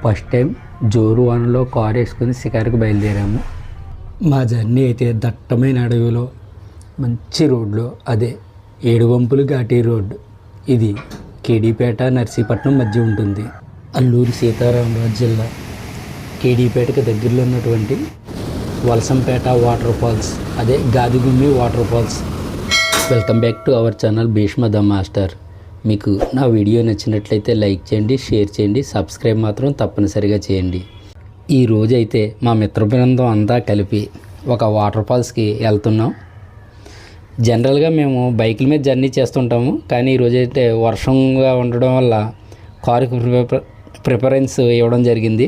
First time జోరువానలో car వేసుకుని షికారుకు బయలుదేరాము. మా జర్నీ అయితే దట్టమైన అడవిలో మంచి రోడ్లో, అదే ఏడువంపులు ఘాటీ రోడ్డు. ఇది కేడీపేట నర్సీపట్నం మధ్య ఉంటుంది. అల్లూరి సీతారామరాజు జిల్లా కేడీపేటకు దగ్గరలో ఉన్నటువంటి వలసంపేట వాటర్ ఫాల్స్, అదే Gadigummi water falls. Welcome back to our channel Bhishma the master. మీకు నా వీడియో నచ్చినట్లయితే లైక్ చేయండి, షేర్ చేయండి, సబ్స్క్రైబ్ మాత్రం తప్పనిసరిగా చేయండి. ఈ రోజైతే మా మిత్ర బృందం అంతా కలిపి ఒక వాటర్ ఫాల్స్కి వెళ్తున్నాం. జనరల్గా మేము బైకుల మీద జర్నీ చేస్తుంటాము, కానీ ఈరోజైతే వర్షంగా ఉండడం వల్ల కారుకి ప్రిఫరెన్స్ ఇవ్వడం జరిగింది.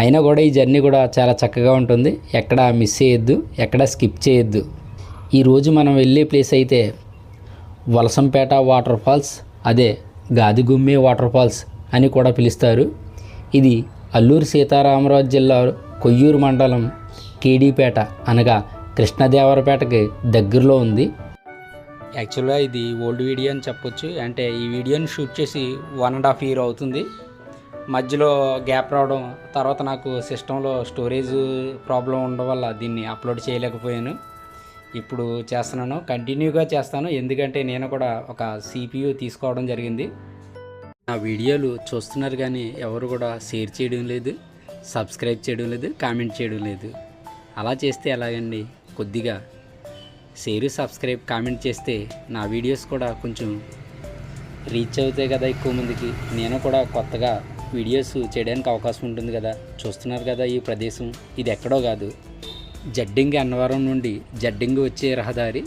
అయినా కూడా ఈ జర్నీ కూడా చాలా చక్కగా ఉంటుంది. ఎక్కడ మిస్ చేయొద్దు, ఎక్కడ స్కిప్ చేయొద్దు. ఈరోజు మనం వెళ్ళే ప్లేస్ అయితే వలసంపేట వాటర్ ఫాల్స్, అదే గాదిగుమ్మి వాటర్ ఫాల్స్ అని కూడా పిలుస్తారు. ఇది అల్లూరి సీతారామరాజు జిల్లా కొయ్యూరు మండలం కేడీపేట అనగా కృష్ణదేవరపేటకి దగ్గరలో ఉంది. యాక్చువల్గా ఇది ఓల్డ్ వీడియో అని చెప్పొచ్చు. అంటే ఈ వీడియోని షూట్ చేసి 1.5 year అవుతుంది. మధ్యలో గ్యాప్ రావడం, తర్వాత నాకు సిస్టంలో స్టోరేజ్ ప్రాబ్లం ఉండడం వల్ల దీన్ని అప్లోడ్ చేయలేకపోయాను. ఇప్పుడు చేస్తున్నాను, కంటిన్యూగా చేస్తాను. ఎందుకంటే నేను కూడా ఒక CPU తీసుకోవడం జరిగింది. నా వీడియోలు చూస్తున్నారు కానీ ఎవరు కూడా షేర్ చేయడం లేదు, సబ్స్క్రైబ్ చేయడం లేదు, కామెంట్ చేయడం లేదు. అలా చేస్తే ఎలాగండి? కొద్దిగా షేర్, సబ్స్క్రైబ్, కామెంట్ చేస్తే నా వీడియోస్ కూడా కొంచెం రీచ్ అవుతాయి కదా ఎక్కువ మందికి. నేను కూడా కొత్తగా వీడియోస్ చేయడానికి అవకాశం ఉంటుంది కదా. చూస్తున్నారు కదా ఈ ప్రదేశం, ఇది ఎక్కడో కాదు, జడ్డింగ్ అన్నవరం నుండి జడ్డింగ్ వచ్చే రహదారి.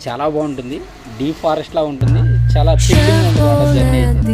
చాలా బాగుంటుంది, డీప్ ఫారెస్ట్లా ఉంటుంది, చాలా థ్రిల్లింగ్ ఉంటుంది జర్నీ అయితే.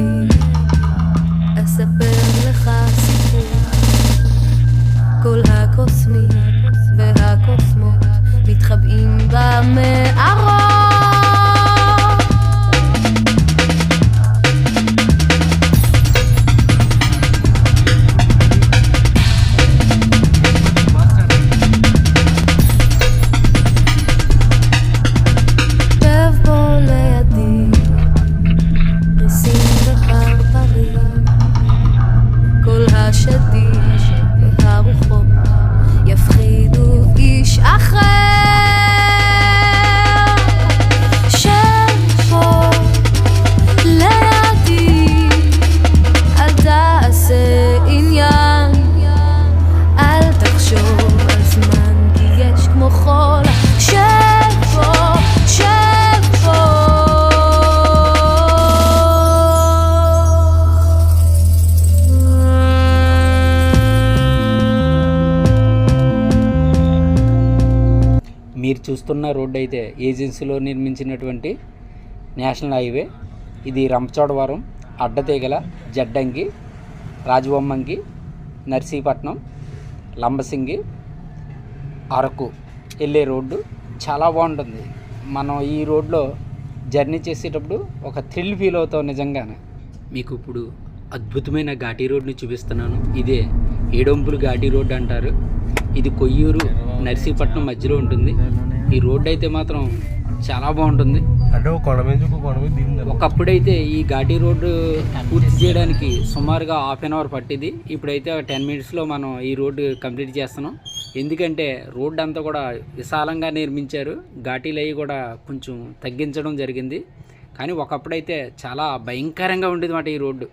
మీరు చూస్తున్న రోడ్డు అయితే ఏజెన్సీలో నిర్మించినటువంటి నేషనల్ హైవే. ఇది రంపచోడవరం, అడ్డతీగల, జడ్డంగి, రాజబొమ్మంగి, నర్సీపట్నం, లంబసింగి, అరకు వెళ్ళే రోడ్డు. చాలా బాగుంటుంది. మనం ఈ రోడ్లో జర్నీ చేసేటప్పుడు ఒక థ్రిల్ ఫీల్ అవుతాం నిజంగానే. మీకు ఇప్పుడు అద్భుతమైన ఘాటీ రోడ్ని చూపిస్తున్నాను. ఇదే ఏడొంపులు ఘాటీ రోడ్డు అంటారు. ఇది కొయ్యూరు, నర్సీపట్నం మధ్యలో ఉంటుంది. ఈ రోడ్డు అయితే మాత్రం చాలా బాగుంటుంది. ఒకప్పుడైతే ఈ ఘాటీ రోడ్డు పూర్తి చేయడానికి సుమారుగా 1/2 hour పట్టింది. ఇప్పుడైతే 10 minutesలో మనం ఈ రోడ్డు కంప్లీట్ చేస్తున్నాం. ఎందుకంటే రోడ్డు అంతా కూడా విశాలంగా నిర్మించారు, ఘాటీలు అవి కూడా కొంచెం తగ్గించడం జరిగింది. కానీ ఒకప్పుడైతే చాలా భయంకరంగా ఉండేది మాట ఈ రోడ్డు.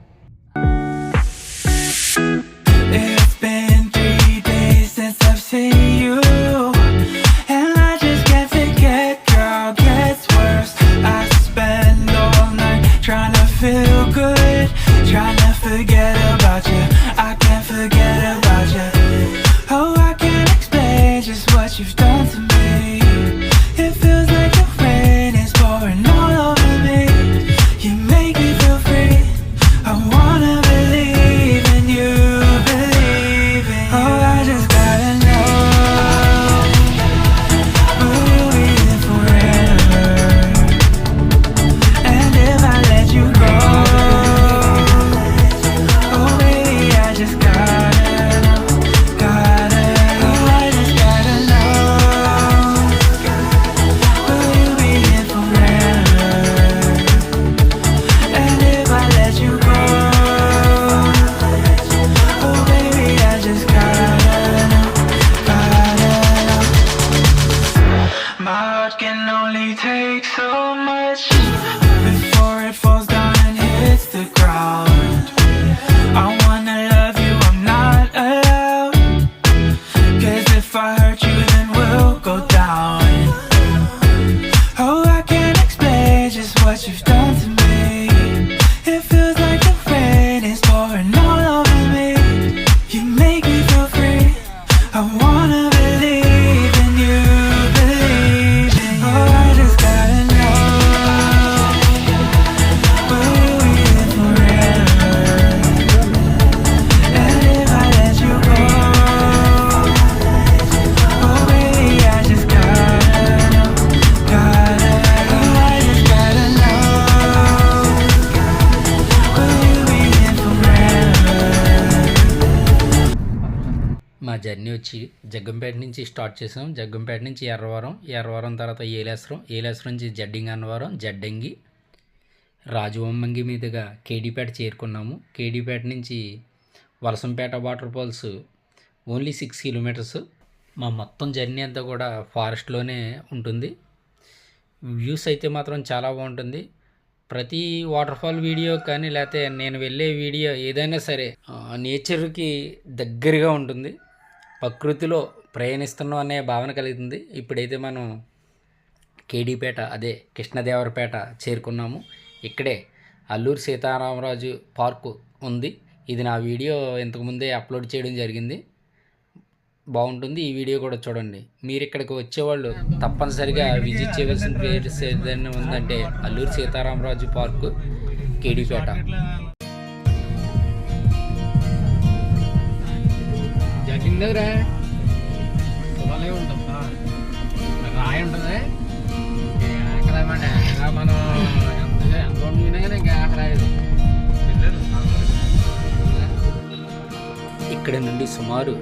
మా జర్నీ వచ్చి జగ్గంపేట నుంచి స్టార్ట్ చేసాం. జగ్గంపేట నుంచి ఎర్రవరం, ఎర్రవరం తర్వాత ఏలేశ్వరం నుంచి జడ్డింగి అన్నవరం, జడ్డంగి రాజవొమ్మంగి మీదుగా కేడీపేట చేరుకున్నాము. కేడీపేట నుంచి Valasampeta water falls only 6 kilometres. మా మొత్తం జర్నీ అంతా కూడా ఫారెస్ట్లోనే ఉంటుంది. వ్యూస్ అయితే మాత్రం చాలా బాగుంటుంది. ప్రతి వాటర్ఫాల్ వీడియో కానీ లేకపోతే నేను వెళ్ళే వీడియో ఏదైనా సరే నేచర్కి దగ్గరగా ఉంటుంది. ప్రకృతిలో ప్రయాణిస్తున్నాం అనే భావన కలుగుతుంది. ఇప్పుడైతే మనం కేడీపేట అదే కృష్ణదేవరపేట చేరుకున్నాము. ఇక్కడే అల్లూరి సీతారామరాజు పార్కు ఉంది. ఇది నా వీడియో ఇంతకుముందే అప్లోడ్ చేయడం జరిగింది. బాగుంటుంది. ఈ వీడియో కూడా చూడండి. మీరు ఇక్కడికి వచ్చేవాళ్ళు తప్పనిసరిగా విజిట్ చేయవలసిన ప్లేస్ ఏదైనా ఉందంటే అల్లూరి సీతారామరాజు పార్కు, కేడీపేట. రాయి ఉంటుంది మనం ఇక్కడ నుండి సుమారు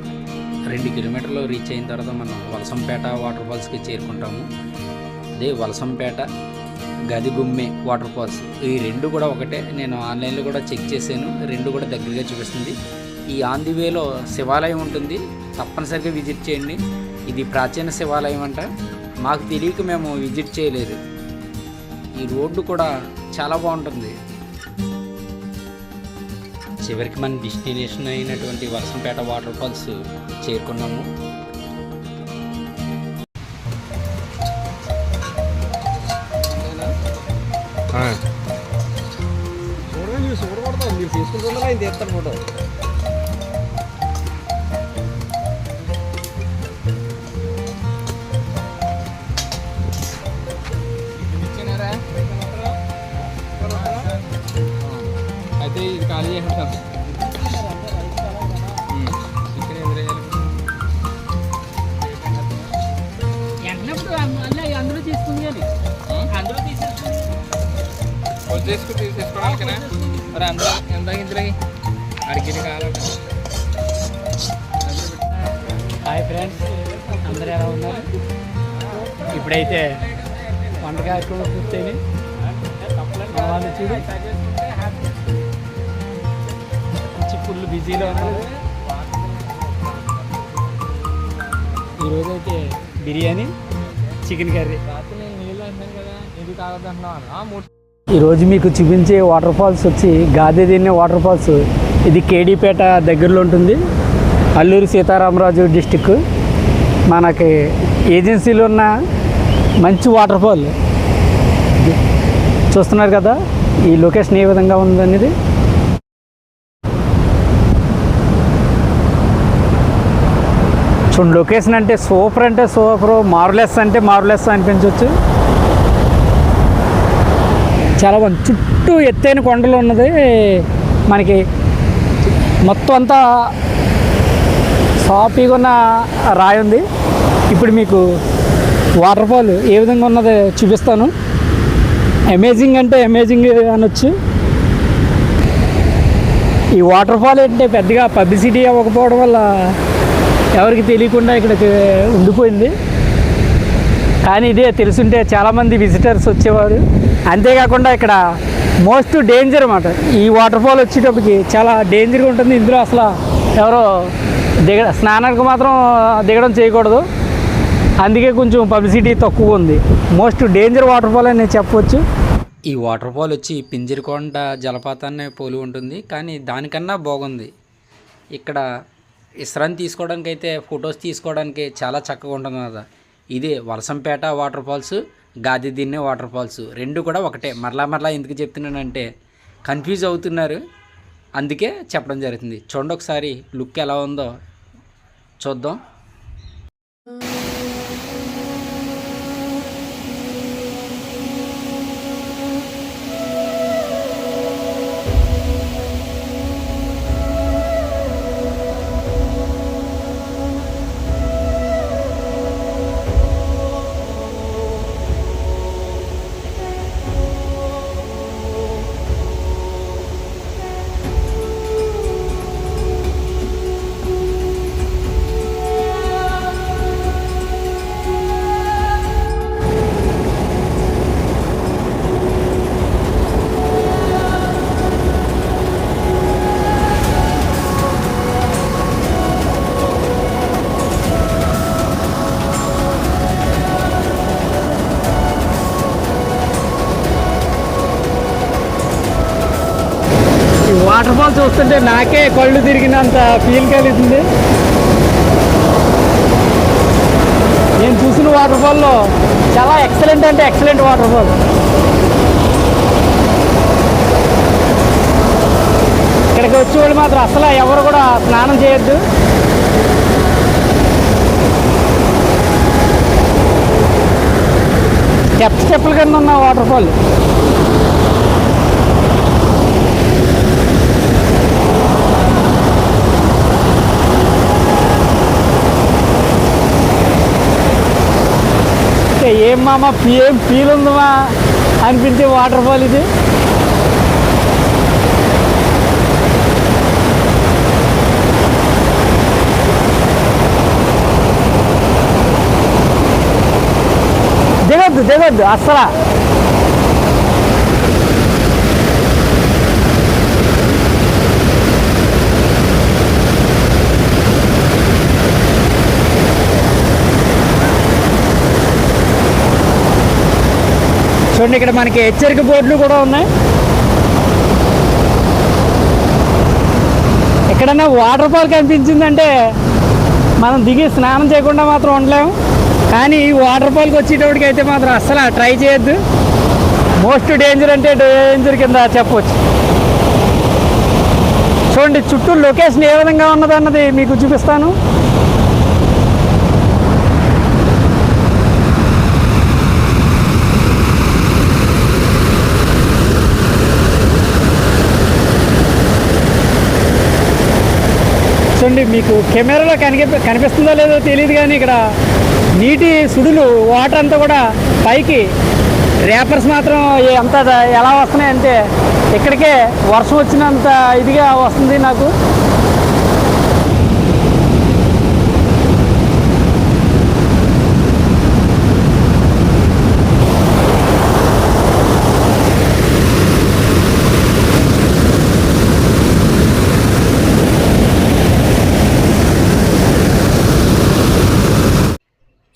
2 కిలోమీటర్లు రీచ్ అయిన తర్వాత మనం వలసంపేట వాటర్ ఫాల్స్కి చేరుకుంటాము. అదే వలసంపేట గదిగుమ్మె వాటర్ ఫాల్స్, ఈ రెండు కూడా ఒకటే. నేను ఆన్లైన్లో కూడా చెక్ చేశాను, రెండు కూడా దగ్గరగా చూపిస్తుంది. ఈ ఆన్ ది వేలో శివాలయం ఉంటుంది, తప్పనిసరిగా విజిట్ చేయండి. ఇది ప్రాచీన శివాలయం అంట. మాకు తెలియక మేము విజిట్ చేయలేదు. ఈ రోడ్డు కూడా చాలా బాగుంటుంది. చివరికి మన డెస్టినేషన్ అయినటువంటి వలసంపేట వాటర్ ఫాల్స్ చేరుకున్నాము. చూడకూడదు, మీరు తీసుకుంటుందా ఆయన తీస్తాను ఫోటో. అయితే ఇది ఖాళీ చేస్తాను. ఇక్కడ అందులో తీసుకుంది అందులో తీసుకోవడానికనా మరి అందులో ఎంత ఇందులో అడిగిరి కావాలి. హాయ్ ఫ్రెండ్స్, అందరూ ఎలా ఉన్నారు? ఇప్పుడైతే వంటకాయ కూడా పూర్తయింది. వాళ్ళు చూడు ఫుల్ బిజీలో ఉన్నారు. ఈరోజైతే బిర్యానీ, చికెన్ కర్రీ. ఈరోజు మీకు చూపించే వాటర్ ఫాల్స్ వచ్చి గాదేదిన్నె వాటర్ ఫాల్స్. ఇది కేడీపేట దగ్గరలో ఉంటుంది, అల్లూరి సీతారామరాజు డిస్టిక్. మనకి ఏజెన్సీలో ఉన్న మంచి వాటర్ ఫాల్ చూస్తున్నారు కదా. ఈ లొకేషన్ ఏ విధంగా ఉందనేది చూడండి. లొకేషన్ అంటే సూపర్, మార్వెలస్ అంటే మార్వెలస్ అనిపించవచ్చు. చాలా బాగుంది. చుట్టూ ఎత్తైన కొండలు ఉన్నది. మనకి మొత్తం అంతా సాఫీగా ఉన్న రాయి ఉంది. ఇప్పుడు మీకు వాటర్ ఫాల్ ఏ విధంగా ఉన్నదో చూపిస్తాను. అమేజింగ్ అంటే అమేజింగ్ అనొచ్చు. ఈ వాటర్ ఫాల్ అంటే పెద్దగా పబ్లిసిటీ అవ్వకపోవడం వల్ల ఎవరికి తెలియకుండా ఇక్కడికి ఉండిపోయింది. కానీ ఇదే తెలుసుంటే చాలామంది విజిటర్స్ వచ్చేవారు. అంతేకాకుండా ఇక్కడ మోస్ట్ డేంజర్ అన్నమాట. ఈ వాటర్ ఫాల్ వచ్చేటప్పటికి చాలా డేంజర్గా ఉంటుంది. ఇందులో అసలు ఎవరో స్నానానికి మాత్రం దిగడం చేయకూడదు. అందుకే కొంచెం పబ్లిసిటీ తక్కువ ఉంది. మోస్ట్ డేంజర్ వాటర్ ఫాల్ అని చెప్పవచ్చు. ఈ వాటర్ ఫాల్ వచ్చి పింజరికొండ జలపాతాన్ని పోలి ఉంటుంది, కానీ దానికన్నా బాగుంది. ఇక్కడ విశ్రాంతి తీసుకోవడానికి అయితే, ఫొటోస్ తీసుకోవడానికి చాలా చక్కగా ఉంటుంది కదా. ఇదే Valasampeta water falls, Gadidinne water falls రెండు కూడా ఒకటే. మరలా ఎందుకు చెప్తున్నానంటే కన్ఫ్యూజ్ అవుతున్నారు, అందుకే చెప్పడం జరుగుతుంది. చూడండి ఒకసారి లుక్ ఎలా ఉందో చూద్దాం. వాటర్ ఫాల్ చూస్తుంటే నాకే కళ్ళు తిరిగినంత ఫీల్ కలుగుతుంది. నేను చూసిన వాటర్ ఫాల్లో చాలా ఎక్సలెంట్ అంటే ఎక్సలెంట్ వాటర్ ఫాల్. ఇక్కడికి వచ్చేవాళ్ళు మాత్రం అసలు ఎవరు కూడా స్నానం చేయొద్దు. స్టెప్పుల కింద ఉన్న వాటర్ ఫాల్. ఏం మామ ఏం ఫీల్ ఉందమ్మా అనిపించే వాటర్ ఫాల్ ఇది. దిగొద్దు అస్సలు. చూడండి ఇక్కడ మనకి హెచ్చరిక బోర్డులు కూడా ఉన్నాయి. ఎక్కడన్నా వాటర్ ఫాల్ కనిపించిందంటే మనం దిగి స్నానం చేయకుండా మాత్రం ఉండలేము. కానీ ఈ వాటర్ ఫాల్కి వచ్చేటప్పటికి అయితే మాత్రం అస్సలు ట్రై చేయొద్దు. మోస్ట్ డేంజర్ అంటే డేంజర్ కింద చెప్పవచ్చు. చూడండి చుట్టూ లొకేషన్ ఏ విధంగా ఉన్నదన్నది మీకు చూపిస్తాను. చూడండి మీకు కెమెరాలో కనిపిస్తుందో లేదో తెలియదు కానీ ఇక్కడ నీటి సుడులు వాటర్ అంతా కూడా పైకి రేపర్స్ మాత్రం ఎంత ఎలా వస్తున్నాయంటే ఇక్కడికే వర్షం వచ్చినంత ఇదిగా వస్తుంది నాకు.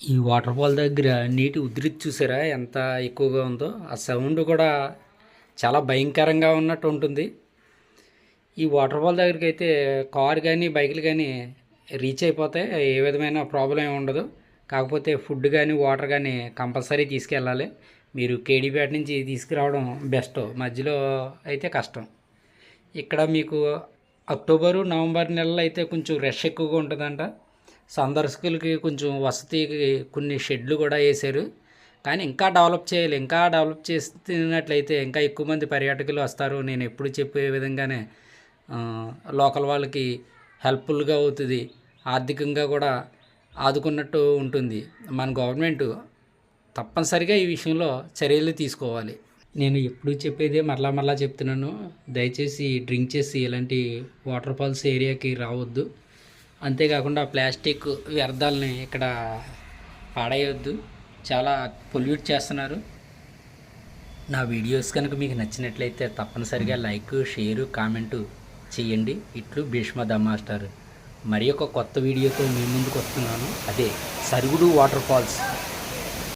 ఈ వాటర్ ఫాల్ దగ్గర నీటి ఉధృతి చూసారా ఎంత ఎక్కువగా ఉందో. ఆ సౌండ్ కూడా చాలా భయంకరంగా ఉన్నట్టు ఉంటుంది. ఈ వాటర్ ఫాల్ దగ్గరికి అయితే కార్ కానీ బైకులు కానీ రీచ్ అయిపోతాయి, ఏ విధమైన ప్రాబ్లం ఏమి ఉండదు. కాకపోతే ఫుడ్ కానీ వాటర్ కానీ కంపల్సరీ తీసుకెళ్ళాలి. మీరు కేడీపేట నుంచి తీసుకురావడం బెస్ట్, మధ్యలో అయితే కష్టం. ఇక్కడ మీకు అక్టోబరు నవంబర్ నెలలు అయితే కొంచెం రష్ ఎక్కువగా ఉంటుందంట. సందర్శకులకి కొంచెం వసతికి కొన్ని షెడ్లు కూడా వేశారు. కానీ ఇంకా డెవలప్ చేయాలి. ఇంకా డెవలప్ చేస్తున్నట్లయితే ఇంకా ఎక్కువ మంది పర్యాటకులు వస్తారు. నేను ఎప్పుడు చెప్పే విధంగానే లోకల్ వాళ్ళకి హెల్ప్ఫుల్గా అవుతుంది, ఆర్థికంగా కూడా ఆదుకున్నట్టు ఉంటుంది. మన గవర్నమెంట్ తప్పనిసరిగా ఈ విషయంలో చర్యలు తీసుకోవాలి. నేను ఎప్పుడు చెప్పేదే మరలా చెప్తున్నాను, దయచేసి డ్రింక్ చేసి ఇలాంటి వాటర్ ఫాల్స్ ఏరియాకి రావద్దు. అంతేకాకుండా ప్లాస్టిక్ వ్యర్థాలని ఇక్కడ పాడేయొద్దు, చాలా పొల్యూట్ చేస్తున్నారు. నా వీడియోస్ కనుక మీకు నచ్చినట్లయితే తప్పనిసరిగా లైక్, షేరు, కామెంటు చేయండి. ఇట్లు భీష్మ ద మాస్టర్. మరి ఒక కొత్త వీడియోతో మీ ముందుకు వస్తున్నాను. అదే సరుగుడు వాటర్ ఫాల్స్.